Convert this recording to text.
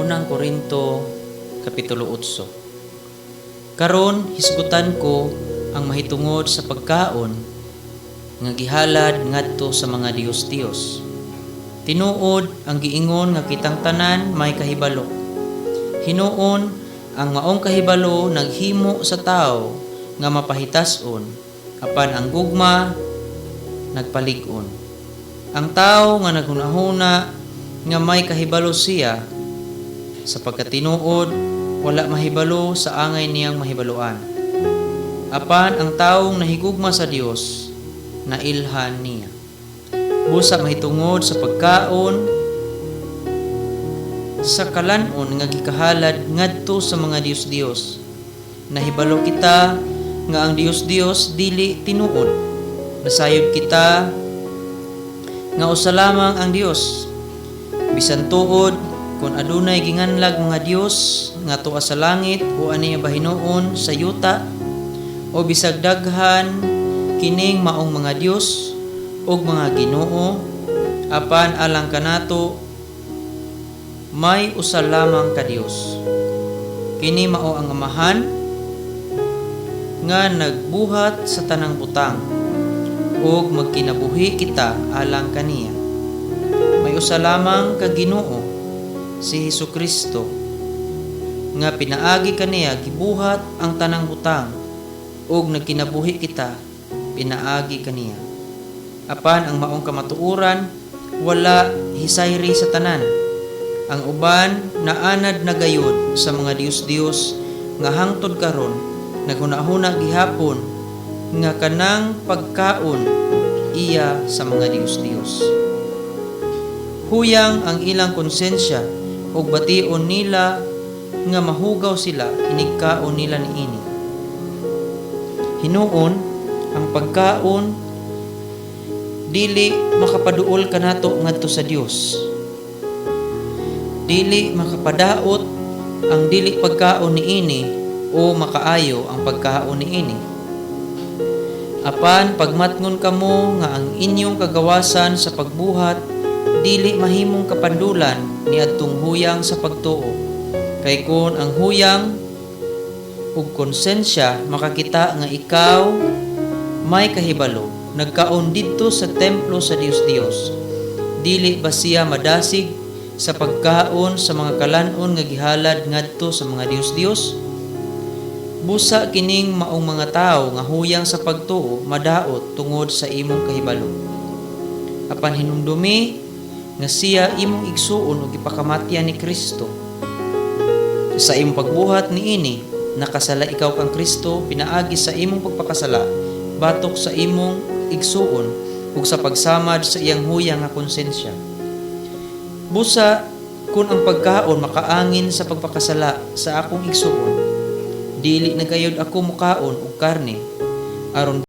unang Korinto kapitulo 8. Karon hisgutan ko ang mahitungod sa pagkaon nga gihalad ngadto sa mga Dios-Dios. Tinuod ang giingon nga kitang tanan may kahibalo. Hinuon ang maong kahibalo naghimo sa tao nga mapahitason, apan ang gugma nagpalig-on. Ang tao nga naghunahuna nga may kahibalo siya, sapagkat tinuod wala mahibalo sa angay niyang mahibaluan. Apan ang taong nahigugma sa Dios, nailhan niya. Busa mahitungod sa pagkaon sa kalanon nga gikahalad ngadto sa mga Dios-Dios. Nahibalo kita nga ang Dios-Dios dili tinuod. Nasayod kita nga usa lamang ang Dios. Bisan tuod kung adunay ginganlag mga Dios nga tuwa sa langit o aniya bahinuon sa yuta, o bisag daghan kining maong mga Dios ug mga Ginoo, apan alang kanato may usa lamang ka Dios. Kini mao ang Amahan nga nagbuhat sa tanang butang ug magkinabuhi kita alang kaniya. May usa lamang ka Ginoo, si Hesukristo, nga pinaagi kaniya gibuhat ang tanang butang ug nagkinabuhi kita pinaagi kaniya. Apan ang maong kamatuoran wala hisayri sa tanan. Ang uban naanad na gayud sa mga Dios-Dios nga hangtod karon naghunahuna gihapon nga kanang pagkaon iya sa mga Dios-Dios. Huyang ang ilang konsensya ug bation nila nga mahugaw sila inigkaon nila niini. Hinuon ang pagkaon dili makapaduol kanato ngadto sa Dios. Dili makapadaot ang dili pagkaon niini o makaayo ang pagkaon niini. Apan pagmatngon kamo nga ang inyong kagawasan sa pagbuhat dili mahimong kapandulan niadtong huyang sa pagtuo. Kay kun ang huyang ug konsensya makakita nga ikaw may kahibalo, nagkaon didto sa templo sa Dios-Dios, dili ba siya madasig sa pagkaon sa mga kalanon nga gihalad ngadto sa mga Dios-Dios? Busa kining maong mga tao nga huyang sa pagtuo madaot tungod sa imong kahibalo. Apan hinumdumi nga siya imong igsuon ug ipakamatyan ni Kristo. Sa imong pagbuhat niini, nakasala ikaw kang Kristo pinaagi sa imong pagpakasala batok sa imong igsuon ug sa pagsamad sa iyang huyang nga konsensya. Busa kun ang pagkaon makaangin sa pagpakasala sa akong igsuon, dili na gayud ako mukaon og karne aron